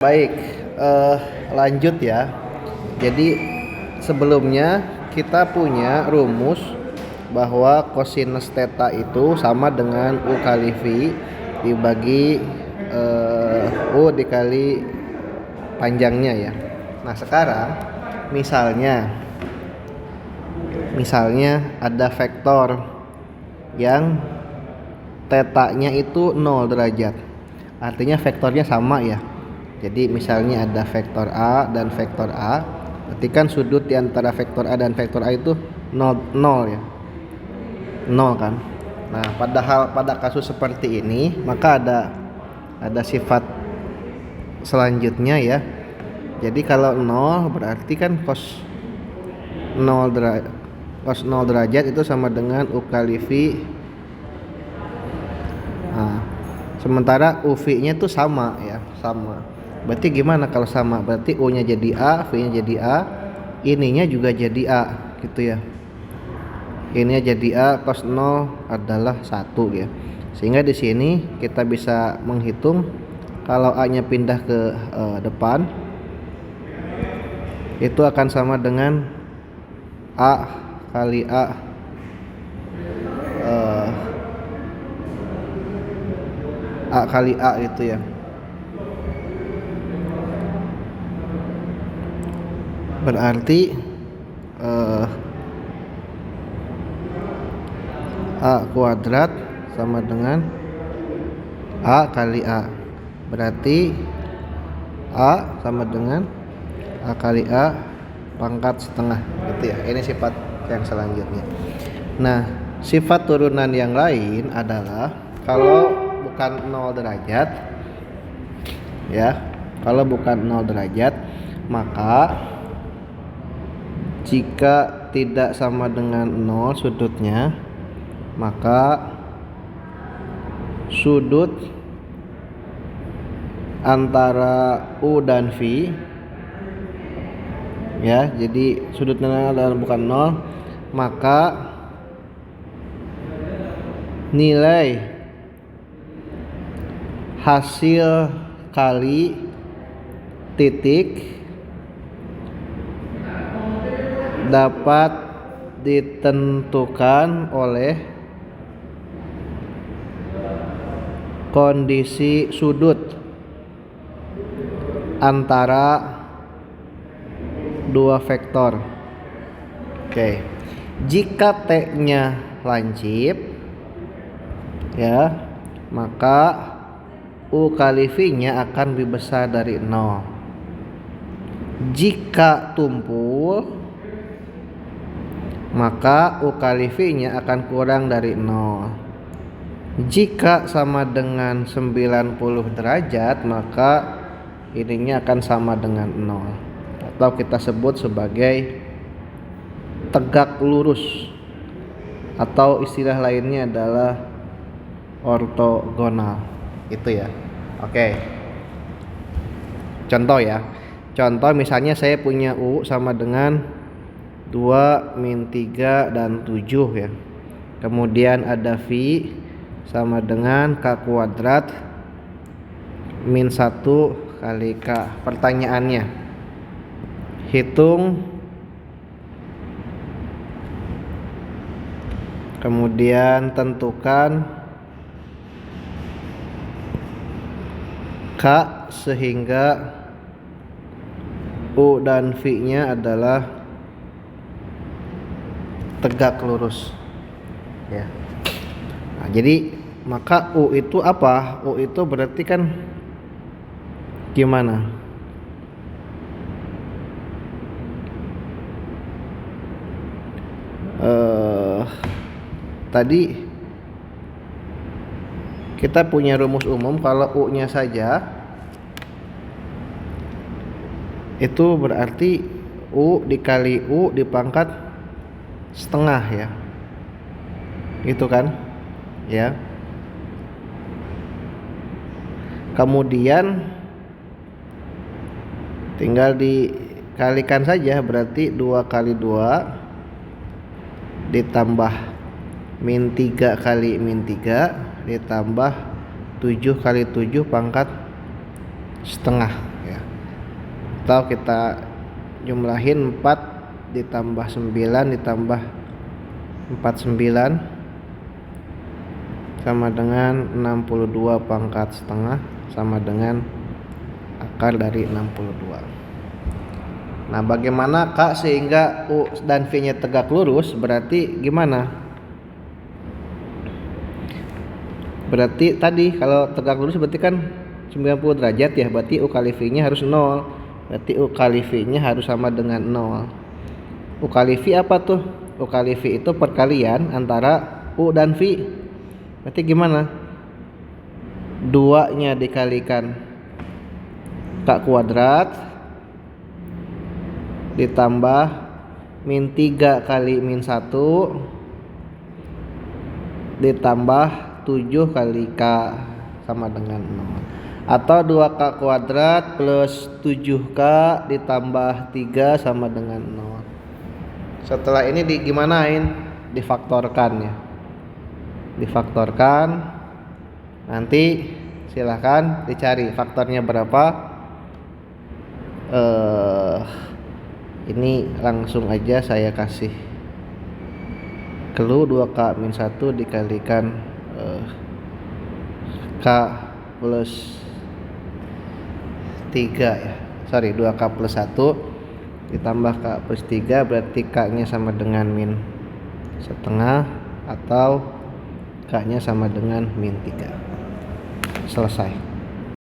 Baik, lanjut ya. Jadi sebelumnya kita punya rumus bahwa kosinus theta itu sama dengan U kali V dibagi U dikali panjangnya ya. Nah sekarang misalnya ada vektor yang tetanya itu 0 derajat, artinya vektornya sama ya. Jadi misalnya ada vektor A dan vektor A, berarti kan sudut di antara vektor A dan vektor A itu 0 ya. 0 kan. Nah, pada kasus seperti ini maka ada sifat selanjutnya ya. Jadi kalau 0 berarti kan cos 0 derajat itu sama dengan U kali V. Nah, sementara UV-nya itu sama ya, sama. Berarti gimana kalau sama? Berarti U-nya jadi A, V-nya jadi A, ininya juga jadi A gitu ya. Ininya jadi A, cos 0 adalah 1 ya. Sehingga di sini kita bisa menghitung kalau A-nya pindah ke depan itu akan sama dengan A kali A A kali A gitu ya. Berarti A kuadrat sama dengan A kali A. Berarti A sama dengan A kali A pangkat setengah gitu ya. Ini sifat yang selanjutnya. Nah, sifat turunan yang lain adalah kalau bukan 0 derajat ya. Kalau bukan 0 derajat, maka jika tidak sama dengan 0 sudutnya, maka sudut antara U dan V ya, jadi sudutnya adalah bukan 0, maka nilai hasil kali titik dapat ditentukan oleh kondisi sudut antara dua vektor. Oke. Jika T-nya lancip ya, maka U kali V-nya akan lebih besar dari 0. Jika tumpul, maka U kali V-nya akan kurang dari 0. Jika sama dengan 90 derajat, maka ininya akan sama dengan 0. Atau kita sebut sebagai tegak lurus. Atau istilah lainnya adalah ortogonal. Itu ya. Oke. Contoh ya. Contoh misalnya saya punya U sama dengan 2 min 3 dan 7 ya. Kemudian ada V sama dengan K kuadrat min 1 kali K. Pertanyaannya, hitung kemudian tentukan K sehingga U dan V-nya adalah tegak lurus ya. Nah, jadi maka U itu apa? U itu berarti kan gimana? Tadi kita punya rumus umum kalau U-nya saja itu berarti U dikali U dipangkat setengah ya. Gitu kan? Ya. Kemudian tinggal dikalikan saja, berarti 2 kali 2 ditambah min 3 kali min 3 ditambah 7 kali 7 pangkat setengah ya. Atau kita jumlahin 4 ditambah 9 ditambah 49 sama dengan 62 pangkat setengah sama dengan akar dari 62. Nah, bagaimana Kak sehingga U dan V-nya tegak lurus? Berarti gimana? Berarti tadi kalau tegak lurus berarti kan 90 derajat ya, berarti U kali V-nya harus 0. Berarti U kali V-nya harus sama dengan 0. U kali V apa tuh? U kali V itu perkalian antara U dan V. Berarti gimana? 2-nya dikalikan K kuadrat ditambah min 3 kali min 1 ditambah 7 kali K sama dengan 0. Atau 2K kuadrat plus 7K ditambah 3 sama dengan 0. Setelah ini gimanain? Difaktorkan ya. Difaktorkan. Nanti silahkan dicari faktornya berapa. Ini langsung aja saya kasih clue 2K min 1 dikalikan K plus 3 ya. Sorry, 2K plus 1 ditambah K plus 3 berarti K nya sama dengan min setengah atau K nya sama dengan min 3. Selesai.